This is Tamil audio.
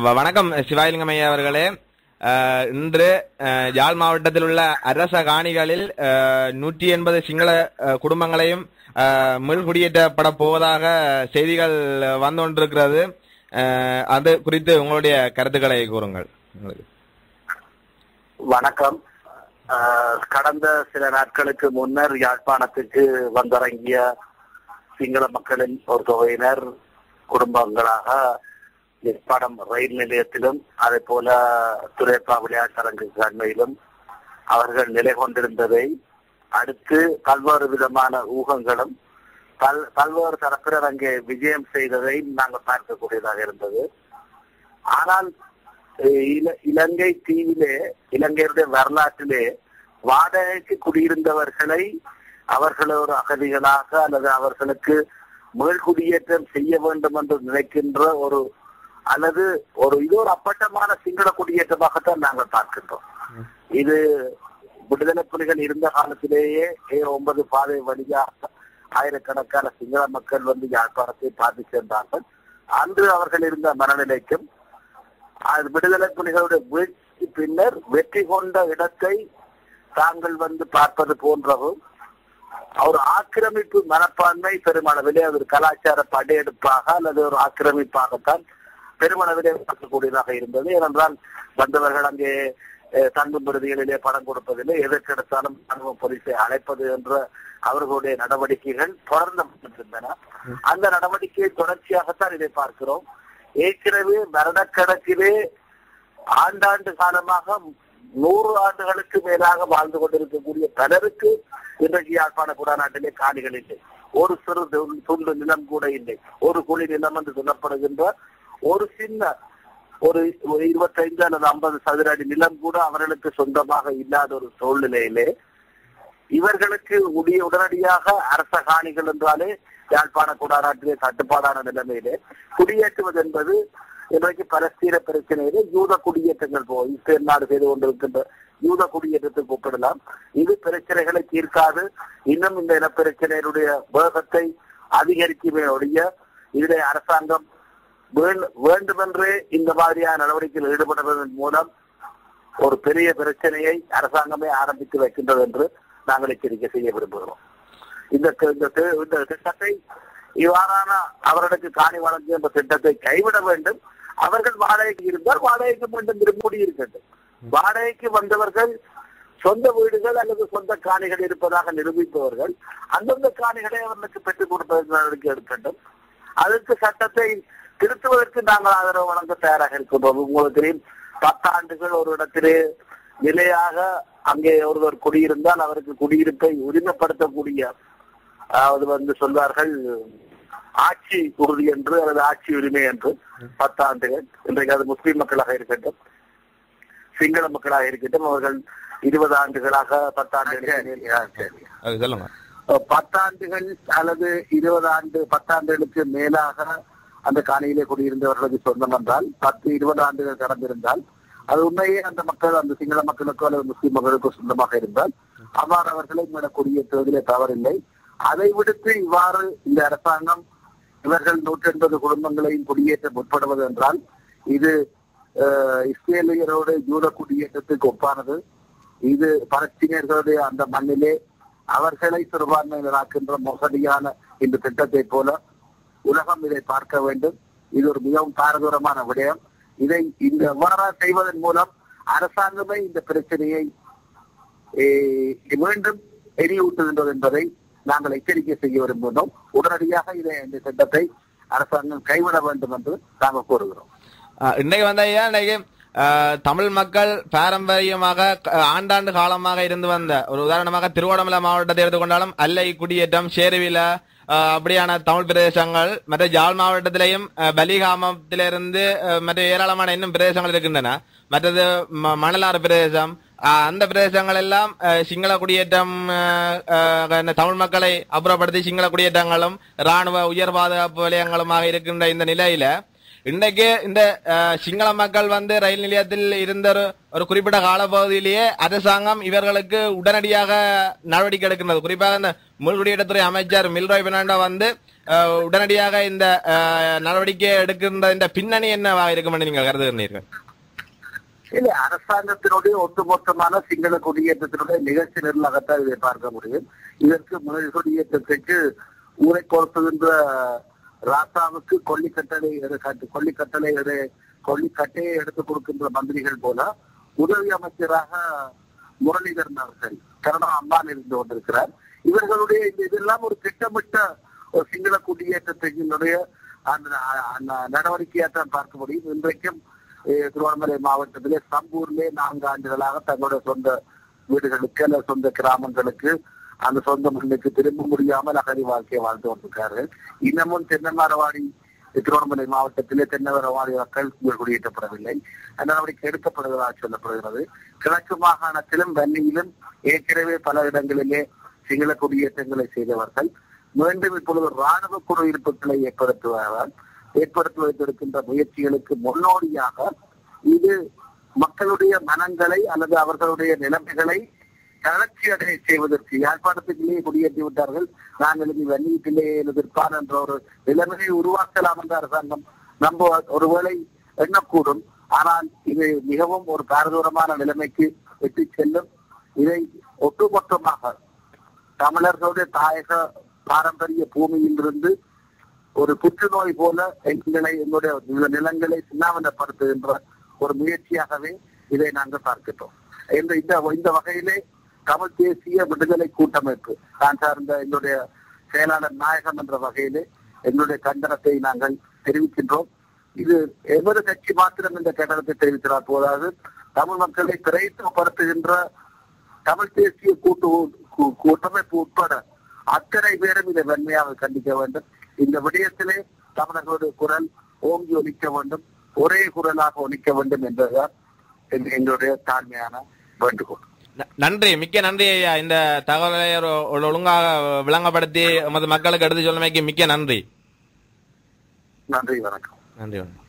வணக்கம் சிவாலிங்கம் ஐயா அவர்களே. இன்று யாழ் மாவட்டத்தில் உள்ள அரச காணிகளில் 180 சிங்கள குடும்பங்களையும் மீள்குடியேற்றப்பட போவதாக செய்திகள் வந்து கொண்டிருக்கிறது. அது குறித்து உங்களுடைய கருத்துக்களை கூறுங்கள். வணக்கம். கடந்த சில நாட்களுக்கு முன்னர் யாழ்ப்பாணத்துக்கு வந்திறங்கிய சிங்கள மக்களின் ஒரு தொகையினர் குடும்பங்களாக யாழ்ப்பாணம் ரயில் நிலையத்திலும் அதே போல துறைப்பா விளையாட்டரங்கு அண்மையிலும் அவர்கள் நிலை கொண்டிருந்ததை அடுத்து பல்வேறு விதமான ஊகங்களும் பல்வேறு தரப்பினர் அங்கே விஜயம் செய்ததை நாங்கள் பார்க்கக்கூடியதாக இருந்தது. ஆனால் இலங்கை தீவிலே, இலங்கையுடைய வரலாற்றிலே வாடகைக்கு குடியிருந்தவர்களை அவர்களோட அகதிகளாக அல்லது அவர்களுக்கு மேல்குடியேற்றம் செய்ய வேண்டும் என்று நினைக்கின்ற இது ஒரு அப்பட்டமான சிங்கள குடியேற்றமாகத்தான் நாங்கள் பார்க்கின்றோம். இது விடுதலை புலிகள் இருந்த காலத்திலேயே 9 பாதை வழியாக ஆயிரக்கணக்கான சிங்கள மக்கள் வந்து யாழ்ப்பாணத்தை பார்த்து சென்றார்கள். அன்று அவர்கள் இருந்த மனநிலைக்கும் விடுதலை புலிகளுடைய வீழ்ச்சி பின்னர் வெற்றி கொண்ட இடத்தை தாங்கள் வந்து பார்ப்பது போன்றவும் ஒரு ஆக்கிரமிப்பு மனப்பான்மை பெருமளவிலே ஒரு கலாச்சார படையெடுப்பாக அல்லது ஒரு ஆக்கிரமிப்பாகத்தான் பெருமளவிலே பார்க்கக்கூடியதாக இருந்தது. ஏனென்றால் வந்தவர்கள் அங்கே தங்கும் விடுதிகளிலே பணம் கொடுப்பதில்லை, எதற்கெடுத்தாலும் ராணுவ போலீஸை அழைப்பது என்ற அவர்களுடைய நடவடிக்கைகள் தொடர்ந்து இருந்தன. அந்த நடவடிக்கையை தொடர்ச்சியாகத்தான் இதை பார்க்கிறோம். ஏற்கனவே வருடக்கணக்கிலே ஆண்டாண்டு காலமாக 100 ஆண்டுகளுக்கு மேலாக வாழ்ந்து கொண்டிருக்கக்கூடிய பலருக்கு இன்றைக்கு யாழ்ப்பாண குடாநாட்டிலே காணிகள் இல்லை. ஒரு சிறு துண்டு நிலம் கூட இல்லை. ஒரு குழி நிலம் என்று சொல்லப்படுகின்ற ஒரு சின்ன ஒரு 25 அல்லது 50 சதுர அடி நிலம் கூட அவர்களுக்கு சொந்தமாக இல்லாத ஒரு சூழ்நிலையிலே இவர்களுக்கு உடனடியாக அரச காணிகள் என்றாலே யாழ்ப்பாண குடாநாட்டிலே கட்டுப்பாடான நிலைமையிலே குடியேற்றுவது என்பது இன்றைக்கு பலஸ்தீன பிரச்சனையிலே யூத குடியேற்றங்கள் இஸ்ரேல் நாடு செய்து கொண்டிருக்கின்ற யூத குடியேற்றத்துக்கு ஒப்பிடலாம். இது பிரச்சனைகளை தீர்க்காது, இன்னும் இந்த இனப்பிரச்சனையினுடைய வேகத்தை அதிகரிக்குமே ஒழிய இதிலே அரசாங்கம் வேண்டுமென்றே இந்த மாதிரியான நடவடிக்கையில் ஈடுபடுவதன் மூலம் ஒரு பெரிய பிரச்சனையை அரசாங்கமே ஆரம்பித்து வைக்கின்றது என்று நாங்கள் எச்சரிக்கை செய்ய விரும்புகிறோம். இந்த திட்டத்தை இவ்வாறான அவர்களுக்கு காணி வழங்குகின்ற திட்டத்தை கைவிட வேண்டும். அவர்கள் வாடகைக்கு இருந்தால் வாடகைக்கு மீண்டும் திரும்பி இருக்கட்டும். வாடகைக்கு வந்தவர்கள் சொந்த வீடுகள் அல்லது சொந்த காணிகள் இருப்பதாக நிரூபிப்பவர்கள் அந்தந்த காணிகளை அவர்களுக்கு பெற்றுக் கொடுப்பதற்கு நடவடிக்கை எடுக்கட்டும். அதற்கு சட்டத்தை திருத்துவதற்கு நாங்கள் ஆதரவு வழங்க தயாராக இருக்கின்றோம். உங்களுக்கு தெரியும், 10 ஆண்டுகள் ஒரு இடத்திலே நிலையாக அங்கே ஒருவர் குடியிருந்தால் அவருக்கு குடியிருப்பை உரிமைப்படுத்தக்கூடிய, அதாவது வந்து சொல்வார்கள் ஆட்சி உறுதி என்று அல்லது ஆட்சி உரிமை என்று 10 ஆண்டுகள். இன்றைக்கு அது முஸ்லிம் மக்களாக இருக்கட்டும், சிங்கள மக்களாக இருக்கட்டும், அவர்கள் 20 ஆண்டுகளாக 10 ஆண்டுகள் அல்லது 10 ஆண்டுகளுக்கு மேலாக அந்த காணியிலே குடியிருந்தவர்களுக்கு சொந்தம் என்றால் 10-20 ஆண்டுகள் கடந்திருந்தால் அது உண்மையே அந்த மக்கள், அந்த சிங்கள மக்களுக்கோ அல்லது முஸ்லிம் மக்களுக்கோ சொந்தமாக இருந்தால் அவ்வாறு அவர்களை குடியேற்றுவதிலே தவறில்லை. அதை விடுத்து இவ்வாறு இந்த அரசாங்கம் இவர்கள் 180 குடும்பங்களையும் குடியேற்ற முற்படுவது என்றால் இது இஸ்ரேலியரோட யூத குடியேற்றத்துக்கு ஒப்பானது. இது பலஸ்தீனியர்களுடைய அந்த மண்ணிலே அவர்களை சிறுபான்மையினராக்கின்ற மோசடியான இந்த திட்டத்தை போல உலகம் இதை பார்க்க வேண்டும். இது ஒரு மிகவும் பாரதூரமான விடயம். இதை இந்த எவ்வாறு செய்வதன் மூலம் அரசாங்கமே இந்த பிரச்சனையை மீண்டும் எரியூட்டுகின்றது என்பதை நாங்கள் எச்சரிக்கை செய்ய விரும்புகிறோம். உடனடியாக இந்த திட்டத்தை அரசாங்கம் கைவிட வேண்டும் என்று நாங்கள் கூறுகிறோம். இன்னைக்கு தமிழ் மக்கள் பாரம்பரியமாக ஆண்டாண்டு காலமாக இருந்து வந்த ஒரு உதாரணமாக திருவண்ணாமலை மாவட்டத்தை எடுத்துக்கொண்டாலும் அல்லை குடியேற்றம், சேருவில அப்படியான தமிழ் பிரதேசங்கள், மற்ற யாழ் மாவட்டத்திலேயும் பலிகாமத்திலிருந்து மற்ற ஏராளமான இன்னும் பிரதேசங்கள் இருக்கின்றன. மற்றது மணலாறு பிரதேசம், அந்த பிரதேசங்கள் எல்லாம் சிங்கள குடியேற்றம், தமிழ் மக்களை அப்புறப்படுத்தி சிங்கள குடியேற்றங்களும் ராணுவ உயர் பாதுகாப்பு வலயங்களுமாக இருக்கின்ற இந்த நிலையில இன்றைக்கு இந்த சிங்கள மக்கள் வந்து ரயில் நிலையத்தில் இருந்த ஒரு குறிப்பிட்ட காலப்பகுதியிலேயே அரசாங்கம் இவர்களுக்கு உடனடியாக நடவடிக்கை எடுக்கின்றது. குறிப்பாக இந்த முள்குடியேற்றத்துறை அமைச்சர் மில்ராய் பெர்னாண்டோ வந்து உடனடியாக இந்த நடவடிக்கை எடுக்கின்ற இந்த பின்னணி என்னவாக இருக்கும் என்று நீங்கள் கருதுகிறீர்கள்? இல்ல, அரசாங்கத்தினுடைய ஒட்டுமொத்தமான சிங்கள குடியேற்றத்தினுடைய நிகழ்ச்சி நிரலாகத்தான் இதை பார்க்க முடியும். இதற்கு முதல் குடியேற்றத்திற்கு ஊரை கொடுத்துகின்ற ராசாவுக்கு கொல்லிக்கட்டையை எடுத்துக் கொடுக்கின்ற மந்திரிகள் போல உதவி அமைச்சராக முரளிதரன் அவர்கள் கருணா அம்மான் இருந்து கொண்டிருக்கிறார். இவர்களுடைய இதெல்லாம் ஒரு திட்டமிட்ட ஒரு சிங்கள குடியேற்றத்தினுடைய அந்த நடவடிக்கையாத்தான் பார்க்க முடியும். இன்றைக்கும் திருவண்ணாமலை மாவட்டத்திலே சம்பூர்லே 4 ஆண்டுகளாக தங்களுடைய சொந்த வீடுகளுக்கு அல்ல சொந்த கிராமங்களுக்கு அந்த சொந்த மண்ணுக்கு திரும்ப முடியாமல் அகதி வாழ்க்கையை வாழ்ந்து கொண்டிருக்கிறார்கள். இன்னமும் தென்னமரவாடி திருவண்ணாமலை மாவட்டத்திலே தென்னமரவாடி மக்கள் குடியேற்றப்படவில்லை. நடவடிக்கை எடுக்கப்படுவதாக சொல்லப்படுகிறது. கிழக்கு மாகாணத்திலும் வன்னியிலும் ஏற்கனவே பல இடங்களிலே சிங்கள குடியேற்றங்களை செய்தவர்கள் மீண்டும் இப்பொழுது ராணுவ குடியிருப்புகளை ஏற்படுத்துவதற்கின்ற முயற்சிகளுக்கு முன்னோடியாக இது மக்களுடைய மனங்களை அல்லது அவர்களுடைய நிலைமைகளை தளர்ச்சி அடைய செய்வதற்கு யாழ்ப்பாணத்துக்குள்ளேயே குடியேற்றி விட்டார்கள். நாங்கள் இது வன்னியத்திலேயே எதிர்ப்பான் என்ற ஒரு நிலைமையை உருவாக்கலாம் என்ற அரசாங்கம் நம்ப ஒருவேளை எண்ணக்கூடும். ஆனால் இது மிகவும் ஒரு பாரதூரமான நிலைமைக்கு எட்டி செல்லும். இதை ஒட்டுமொத்தமாக தமிழர்களுடைய தாயக பாரம்பரிய பூமியிலிருந்து ஒரு புற்றுநோய் போல எங்களுடைய நிலங்களை சின்னாவனப்படுத்துகின்ற ஒரு முயற்சியாகவே இதை நாங்கள் பார்க்கிறோம். இந்த வகையிலே தமிழ் தேசிய விடுதலை கூட்டமைப்பு நான் சார்ந்த என்னுடைய செயலாளர் நாயகம் என்ற வகையிலே என்னுடைய கண்டனத்தை நாங்கள் தெரிவிக்கின்றோம். இது எமது கட்சி மாத்திரம் இந்த கண்டனத்தை தெரிவிக்கிறார் போதாது தமிழ் மக்களை பிரயத்தனப்படுத்துகின்ற தமிழ் தேசிய கூட்டமைப்பு உட்பட அத்தனை பேரும் இதை வன்மையாக கண்டிக்க வேண்டும். இந்த விடயத்திலே தமிழர்களுடைய குரல் ஓங்கி ஒலிக்க வேண்டும், ஒரே குரலாக ஒலிக்க வேண்டும் என்பதுதான் எங்களுடைய தாழ்மையான வேண்டுகோள். நன்றி, மிக்க நன்றி ஐயா. இந்த தகவலை ஒழுங்காக விளங்கப்படுத்தி நமது மக்களுக்கு எடுத்து சொல்லமைக்கு மிக்க நன்றி. நன்றி, வணக்கம். நன்றி, வணக்கம்.